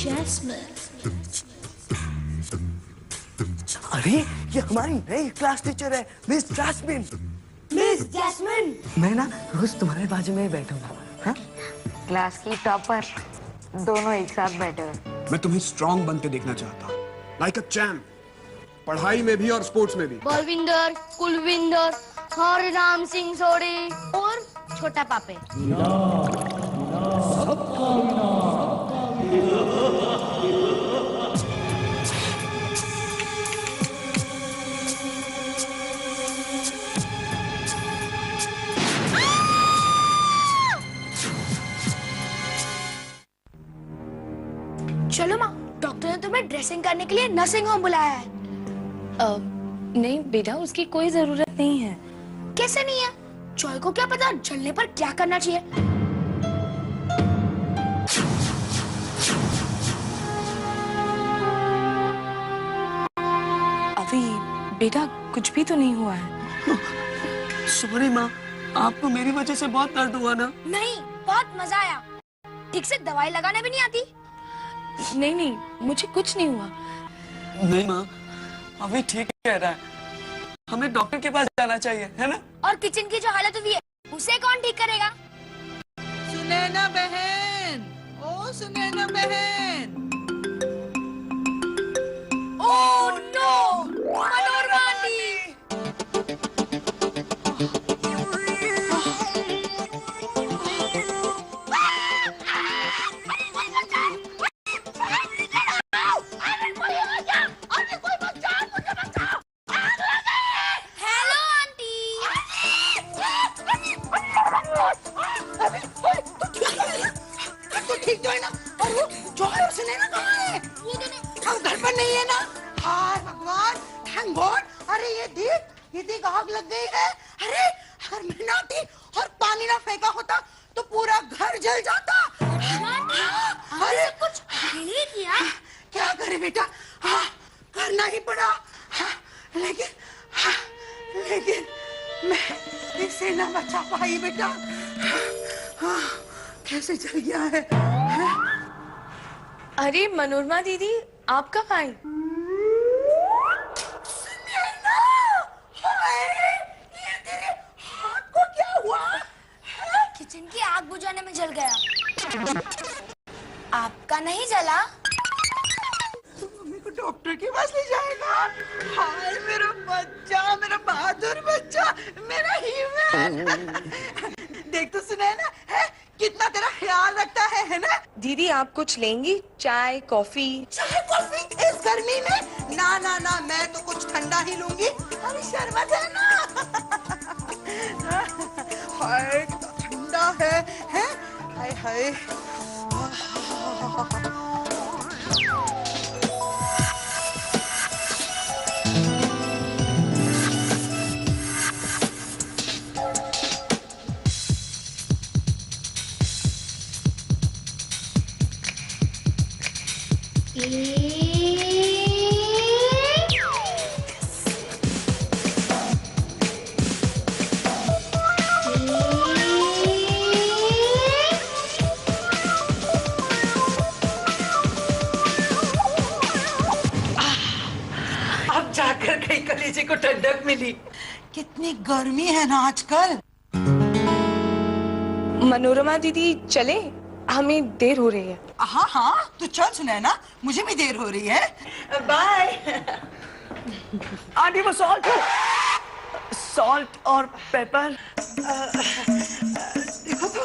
Jasmine. अरे ये हमारी नई क्लास टीचर है, मिस जैस्मिन। मिस जैस्मिन, मैं ना रोज तुम्हारे बाजू में ही बैठूंगा। हाँ? क्लास की टॉपर दोनों एक साथ बैठे हुए। मैं तुम्हें स्ट्रांग बनते देखना चाहता, लाइक अ चैंप, पढ़ाई में भी और स्पोर्ट्स में भी। बलविंदर, कुलविंदर, हरिराम सिंह सोडी और छोटा पापे। चलो माँ, डॉक्टर ने तुम्हें ड्रेसिंग करने के लिए नर्सिंग होम बुलाया है। नहीं बेटा, उसकी कोई जरूरत नहीं है। कैसे नहीं है? जॉय को क्या पता जलने पर क्या करना चाहिए। अभी बेटा कुछ भी तो नहीं हुआ है। सॉरी माँ, आपको मेरी वजह से बहुत दर्द हुआ ना? नहीं, बहुत मजा आया। ठीक से दवाई लगाने भी नहीं आती। नहीं नहीं, मुझे कुछ नहीं हुआ। नहीं माँ, अभी ठीक कह रहा है। हमें डॉक्टर के पास जाना चाहिए, है ना? और किचन की जो हालत हुई है उसे कौन ठीक करेगा? सुनैना बहन, ओ सुनैना बहन। Oh no, Manorama aunty. ठीक तो है ना? और वो जॉय और सुनैना कहाँ है? हम घर पर नहीं है ना? हाय भगवान, थैंक गॉड। अरे ये देख आग लग गई है। अरे अगर मैं ना आती और पानी ना फेंका होता तो पूरा घर जल जाता। अरे कुछ नहीं किया। क्या करे बेटा, हाँ करना ही पड़ा। हाँ, लेकिन मैं इसे ना बचा पाई बेटा। हाँ, कैसे जल गया है? अरे मनोरमा दीदी, आप कब आई? ये तेरे हाथ को क्या हुआ? किचन की आग बुझाने में जल गया। आपका नहीं जला? मम्मी को डॉक्टर के पास ले जाएगा। हाय मेरा बच्चा, मेरा बहादुर बच्चा, मेरा हीमैन। देख तो सुनैना, है कितना तेरा ख्याल रखता है ना? दीदी आप कुछ लेंगी? चाय कॉफी? चाय कॉफी इस गर्मी में? ना ना ना, मैं तो कुछ ठंडा ही लूंगी। अरे शरबत है ना? हाय कितना ठंडा है? हाय हाय। अब जाकर कहीं कलेजे को ठंडक मिली। कितनी गर्मी है ना आजकल। मनोरमा दीदी चले, हमें देर हो रही है। हाँ हाँ, तू चल सुनैना, मुझे भी देर हो रही है। बाय। आंटी वो सॉल्ट और पेपर। देखो तो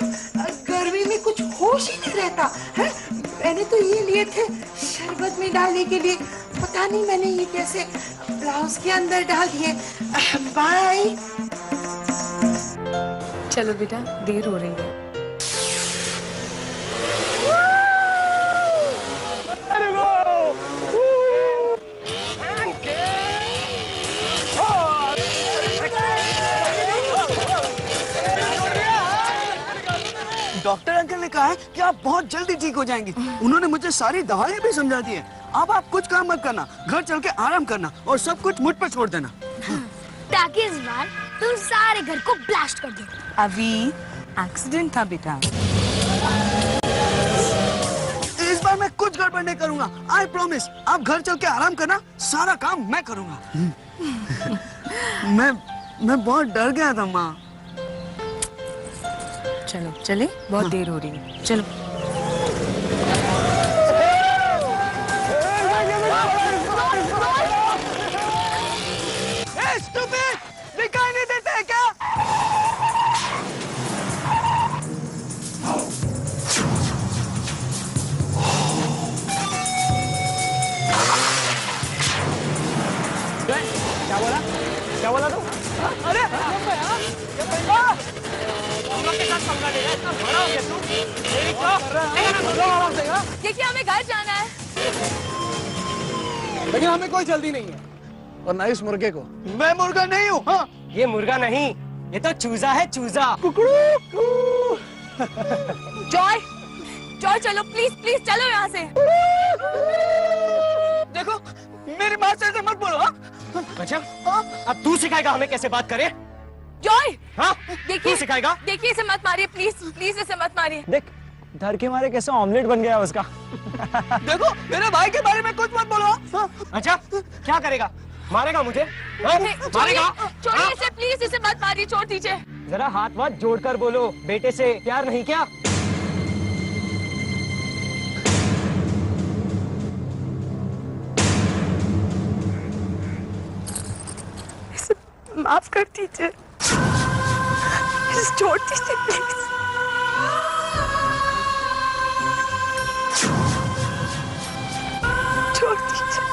गर्मी में कुछ होश ही नहीं रहता है। मैंने तो ये लिए थे शरबत में डालने के लिए, पता नहीं मैंने ये कैसे ब्लाउज के अंदर डाल दिए। बाय। चलो बेटा, देर हो रही है। डॉक्टर अंकल ने कहा है कि आप बहुत जल्दी ठीक हो जाएंगी। उन्होंने मुझे सारी दवाइयाँ भी समझा दी है। अब आप कुछ काम मत करना, घर चल के आराम करना और सब कुछ मुझ पर छोड़ देना। ताकि इस बार तुम सारे घर को ब्लास्ट कर दो। अभी एक्सीडेंट था बेटा। इस बार मैं कुछ गड़बड़ नहीं करूंगा, आई प्रॉमिस। आप घर चल के आराम करना, सारा काम मैं करूंगा। मैं बहुत डर गया था माँ। चलो चले, बहुत देर हो रही है, चलो। स्टूपिड, दिखाई नहीं देते है क्या? क्या बोला? क्या बोला तू? अरे हम लोग के साथ पंगा ले रहा है, इतना बड़ा हो गया तू? देखिए हमें घर जाना है। लेकिन हमें कोई जल्दी नहीं है, और ना इस मुर्गे को। मैं मुर्गा नहीं हूँ। हाँ, ये मुर्गा नहीं, ये तो चूजा है, चूजा। जॉय, जॉय चलो प्लीज प्लीज चलो यहाँ से। देखो मेरी बात से ऐसे मत बोलो। हाँ? अच्छा, अब तू सिखाएगा हमें कैसे बात करें? जॉय, हाँ? देखिए तू सिखाएगा? देखिए इसे मत मारिए प्लीज प्लीज, इसे मत मारिए। देख, डर के मारे कैसे ऑमलेट बन गया उसका। देखो मेरे भाई के बारे में कुछ मत बोलो। हाँ? अच्छा, क्या करेगा? मारेगा मुझे? हाँ? मारेगा? छोड़िए हाँ? इसे प्लीज, इसे मत मारिए, छोड़ दीजिए। जरा हाथ वाथ जोड़कर बोलो, बेटे से प्यार नहीं क्या? माफ कर दीजिए, छोड़ दीजिए प्लीज। छोड़ दीजिए।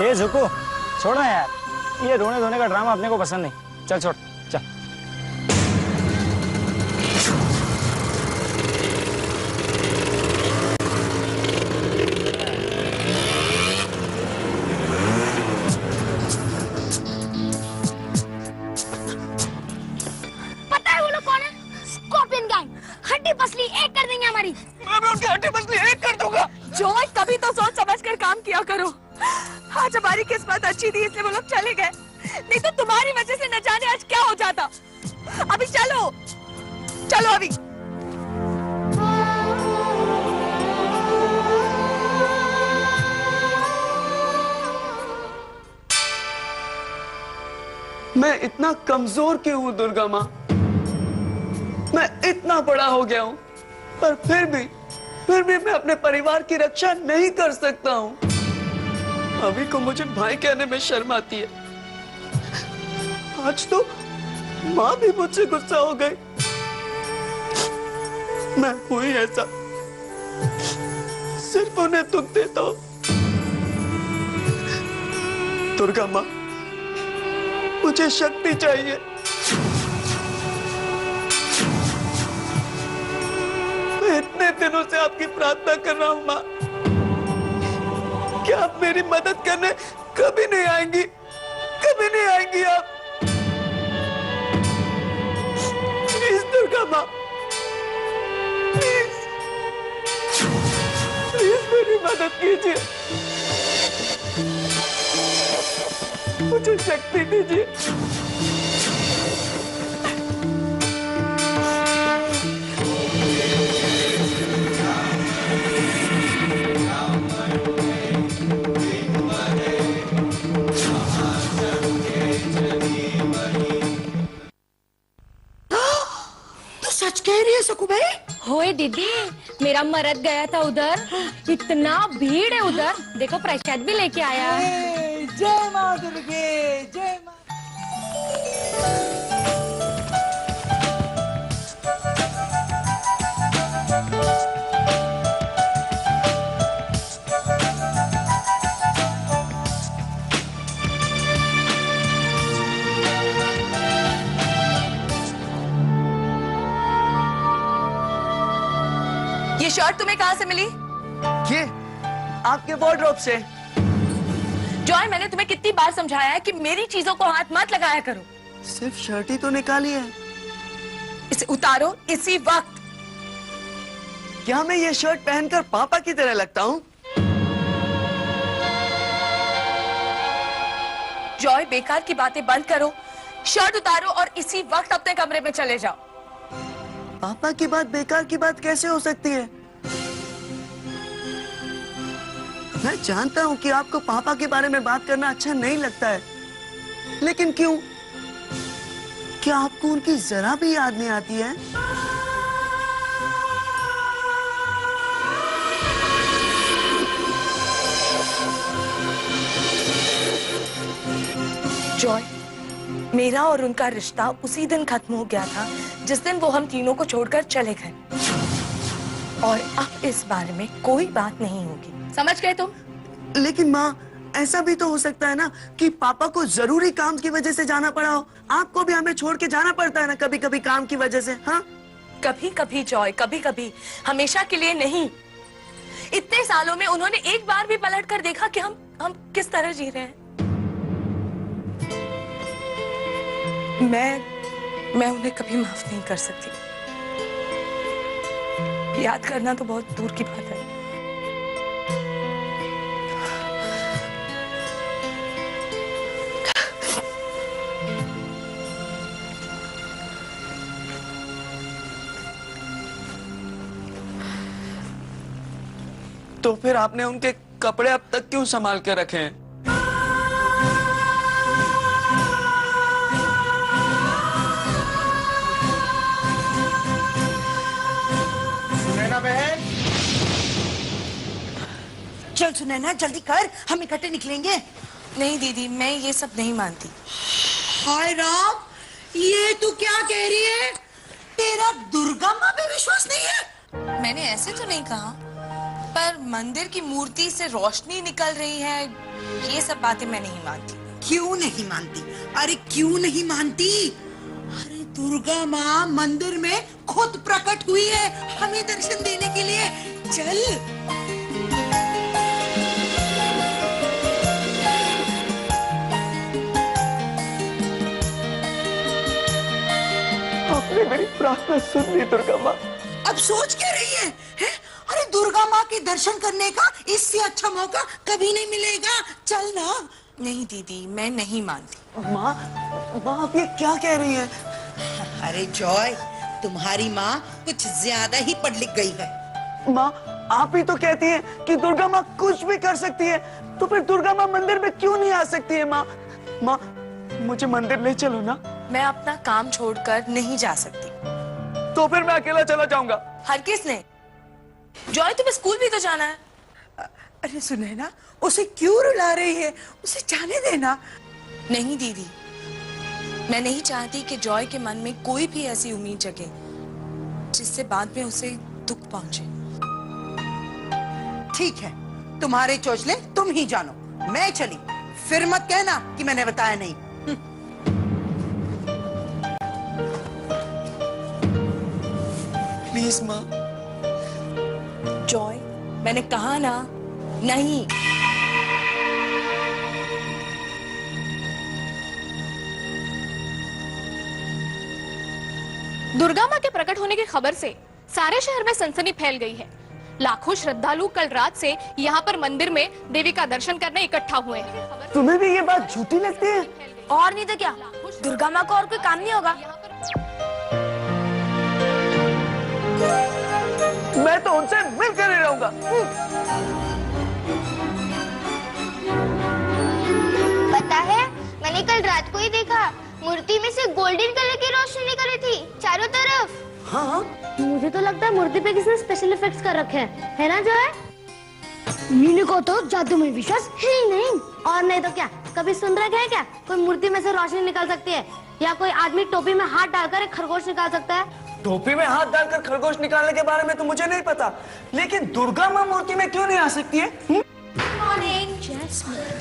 ए जुको, छोड़ ना यार, ये रोने धोने का ड्रामा अपने को पसंद नहीं। चल छोड़, चल। पता है वो लोग कौन है? Scorpion gang. हड्डी पसली एक कर देंगे हमारी। मैं भी उनकी हड्डी पसली एक कर दूंगा। जॉय कभी तो सोच समझ कर काम किया करो। आज हमारी किस्मत अच्छी थी इसलिए वो लोग चले गए, नहीं तो तुम्हारी वजह से न जाने आज क्या हो जाता। अभी चलो चलो अभी। मैं इतना कमजोर क्यों हूँ दुर्गा माँ? मैं इतना बड़ा हो गया हूँ, पर फिर भी मैं अपने परिवार की रक्षा नहीं कर सकता हूँ। अभी को मुझे भाई कहने में शर्म आती है। आज तो माँ भी मुझसे गुस्सा हो गई। मैं हूं ही ऐसा, सिर्फ उन्हें दुख देता हूँ। दुर्गा माँ, मुझे शक्ति चाहिए। मैं इतने दिनों से आपकी प्रार्थना कर रहा हूँ माँ, क्या आप मेरी मदद करने कभी नहीं आएंगी? कभी नहीं आएंगी आप? प्लीज दुर्गा माँ, प्लीज प्लीज मेरी मदद कीजिए, मुझे शक्ति दीजिए। तो सच कह रही है सकू भाई? होए दीदी, मेरा मरद गया था उधर, इतना भीड़ है उधर, देखो प्रसाद भी लेके आया है। जय माँ दुर्गे, जय माँ। ये शर्ट तुम्हें कहाँ से मिली? ये आपके वार्डरोब से। जॉय, मैंने तुम्हें कितनी बार समझाया है कि मेरी चीजों को हाथ मत लगाया करो। सिर्फ शर्ट ही तो निकाली है। इसे उतारो इसी वक्त। क्या मैं ये शर्ट पहनकर पापा की तरह लगता हूँ? जॉय, बेकार की बातें बंद करो, शर्ट उतारो और इसी वक्त अपने कमरे में चले जाओ। पापा की बात बेकार की बात कैसे हो सकती है? मैं जानता हूँ कि आपको पापा के बारे में बात करना अच्छा नहीं लगता है, लेकिन क्यों? क्या आपको उनकी जरा भी याद नहीं आती है? जॉय, मेरा और उनका रिश्ता उसी दिन खत्म हो गया था जिस दिन वो हम तीनों को छोड़कर चले गए, और अब इस बारे में कोई बात नहीं होगी, समझ गए तुम? लेकिन माँ, ऐसा भी तो हो सकता है ना कि पापा को जरूरी काम की वजह से जाना पड़ा हो। आपको भी हमें छोड़ के जाना पड़ता है ना कभी कभी काम की वजह से। हाँ, कभी कभी जॉय, कभी कभी, हमेशा के लिए नहीं। इतने सालों में उन्होंने एक बार भी पलट कर देखा कि हम किस तरह जी रहे हैं। मैं उन्हें कभी माफ नहीं कर सकती। याद करना तो बहुत दूर की बात है। तो फिर आपने उनके कपड़े अब तक क्यों संभाल के रखे हैं? सुनैना बहन, चल सुनैना, जल्दी कर, हम इकट्ठे निकलेंगे। नहीं दीदी, मैं ये सब नहीं मानती। हाय राम, ये तू क्या कह रही है? तेरा दुर्गा माँ पे विश्वास नहीं है? मैंने ऐसे तो नहीं कहा, पर मंदिर की मूर्ति से रोशनी निकल रही है, ये सब बातें मैं नहीं मानती। क्यों नहीं मानती? अरे क्यों नहीं मानती? अरे दुर्गा माँ मंदिर में खुद प्रकट हुई है हमें दर्शन देने के लिए। चल। आपने मेरी प्रार्थना सुन ली दुर्गा माँ। अब सोच क्या रही है? अरे दुर्गा माँ के दर्शन करने का इससे अच्छा मौका कभी नहीं मिलेगा। चल ना। नहीं दीदी, मैं नहीं मानती। माँ, आप ये क्या कह रही हैं? अरे जॉय, तुम्हारी माँ कुछ ज्यादा ही पढ़ लिख गई है। माँ, आप ही तो कहती हैं कि दुर्गा माँ कुछ भी कर सकती है, तो फिर दुर्गा माँ मंदिर में क्यों नहीं आ सकती है? माँ, मुझे मंदिर ले चलो ना। मैं अपना काम छोड़कर नहीं जा सकती। तो फिर मैं अकेला चला जाऊंगा। हर किसने? जॉय, तुम्हें स्कूल भी तो जाना है। अरे सुनैना, उसे क्यों रुला रही है? उसे जाने देना। नहीं दीदी, मैं नहीं चाहती कि जॉय के मन में कोई भी ऐसी उम्मीद जगे जिससे बाद में उसे दुख पहुंचे। ठीक है, तुम्हारे चोचले तुम ही जानो, मैं चली। फिर मत कहना कि मैंने बताया नहीं। प्लीज माँ। जॉय, मैंने कहा ना, नहीं। दुर्गा माँ के प्रकट होने की खबर से सारे शहर में सनसनी फैल गई है। लाखों श्रद्धालु कल रात से यहाँ पर मंदिर में देवी का दर्शन करने इकट्ठा हुए हैं। तुम्हें भी ये बात झूठी लगती है? और नहीं तो क्या, दुर्गा माँ को और कोई काम नहीं होगा। मैं तो उनसे मिलकर ही रहूंगा। पता है, मैंने कल रात को ही देखा, मूर्ति में से गोल्डन कलर की रोशनी निकल रही थी चारों तरफ। हाँ, मुझे तो लगता है मूर्ति पे किसी ने स्पेशल इफेक्ट्स कर रखे हैं, है ना जॉय? मीनू को तो जादू में विश्वास है ही नहीं। और नहीं तो क्या, कभी सुन रखे हैं क्या कोई मूर्ति में से रोशनी निकल सकती है, या कोई आदमी टोपी में हाथ डालकर एक खरगोश निकाल सकता है? टोपी में हाथ डालकर खरगोश निकालने के बारे में तो मुझे नहीं पता, लेकिन दुर्गा माँ मूर्ति में क्यों नहीं आ सकती है?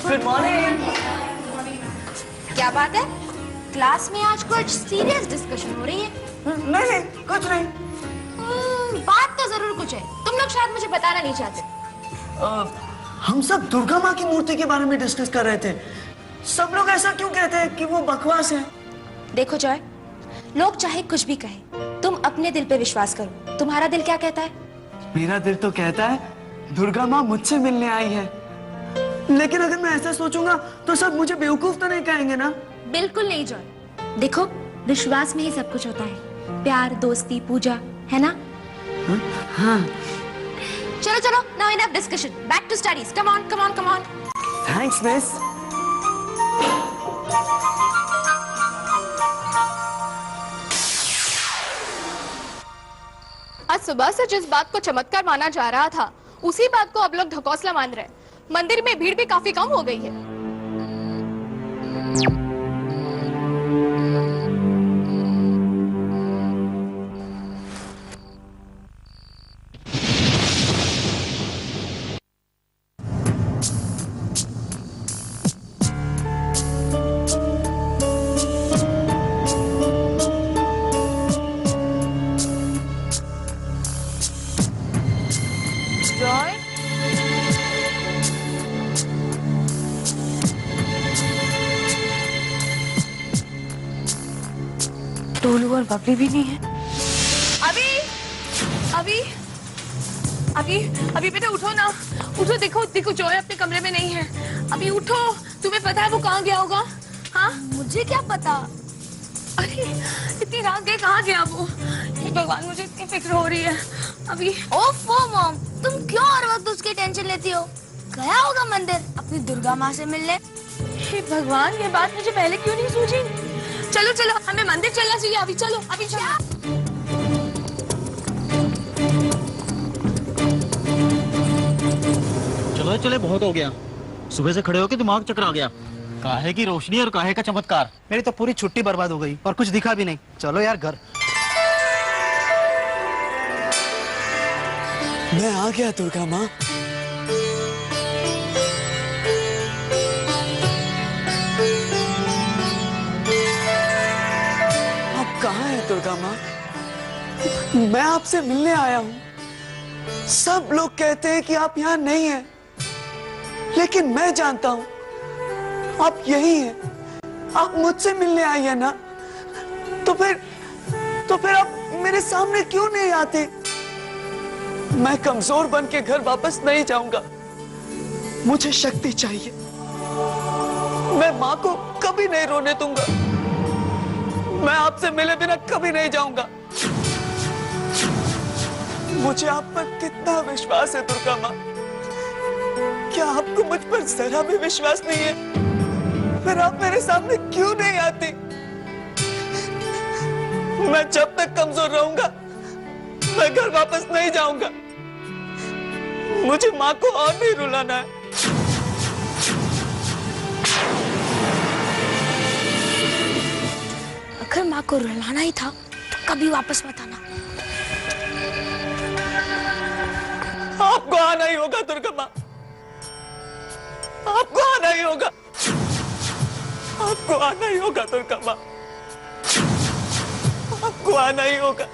Good morning. क्या बात है, क्लास में आज कुछ सीरियस डिस्कशन हो रही है? नहीं, कुछ नहीं। बात तो जरूर कुछ है, तुम लोग शायद मुझे बताना नहीं चाहते। हम सब दुर्गा माँ की मूर्ति के बारे में डिस्कस कर रहे थे। सब लोग ऐसा क्यों कहते हैं कि वो बकवास है? देखो जॉय, लोग चाहे कुछ भी कहें, तुम अपने दिल पे विश्वास करो। तुम्हारा दिल क्या कहता है? मेरा दिल तो कहता है दुर्गा माँ मुझसे मिलने आई है, लेकिन अगर मैं ऐसा सोचूंगा तो सब मुझे बेवकूफ तो नहीं कहेंगे ना? बिल्कुल नहीं जॉय, देखो विश्वास में ही सब कुछ होता है, प्यार, दोस्ती, पूजा, है ना? हाँ। चलो चलो, now enough discussion. Back to studies. Come on, come on, come on. Thanks miss. आज सुबह से जिस बात को चमत्कार माना जा रहा था, उसी बात को अब लोग ढकोसला मान रहे हैं। मंदिर में भीड़ भी काफी कम हो गई है। टोलू और बबली भी नहीं है। अभी अभी अभी अभी बेटा उठो ना, उठो। देखो देखो जॉय अपने कमरे में नहीं है। अभी उठो, तुम्हें पता है वो कहाँ गया होगा? हाँ मुझे क्या पता। अरे इतनी रात गए, कहाँ गया वो? हे भगवान, मुझे इतनी फिक्र हो रही है। अभी ओफो मॉम, तुम क्यों हर वक्त उसकी टेंशन लेती हो? गया होगा मंदिर अपनी दुर्गा माँ से मिलने। हे भगवान, ये बात मुझे पहले क्यों नहीं सूझी? चलो चलो, हमें मंदिर चलना चाहिए। अभी चलो, अभी चलो। चलो चले, बहुत हो गया। सुबह से खड़े होके दिमाग चक्कर आ गया। काहे की रोशनी और काहे का चमत्कार। मेरी तो पूरी छुट्टी बर्बाद हो गई और कुछ दिखा भी नहीं। चलो यार घर। मैं आ गया दुर्गा माँ। आप कहाँ हैं दुर्गा माँ? मैं आपसे मिलने आया हूँ। सब लोग कहते हैं कि आप यहाँ नहीं हैं, लेकिन मैं जानता हूँ आप यही हैं। आप मुझसे मिलने आई है ना, तो फिर आप मेरे सामने क्यों नहीं आते? मैं कमजोर बन के घर वापस नहीं जाऊंगा। मुझे शक्ति चाहिए। मैं माँ को कभी नहीं रोने दूंगा। मैं आपसे मिले बिना कभी नहीं जाऊंगा। मुझे आप पर कितना विश्वास है दुर्गा माँ। क्या आपको मुझ पर जरा भी विश्वास नहीं है? फिर आप मेरे सामने क्यों नहीं आती? मैं जब तक कमजोर रहूंगा, मैं घर वापस नहीं जाऊंगा। मुझे माँ को और नहीं रुलाना है। अगर माँ को रुलाना ही था तो कभी वापस मत आना। आपको आना ही होगा दुर्गा माँ। आपको आना ही होगा। आपको आना ही होगा दुर्गा माँ। आपको आना ही होगा।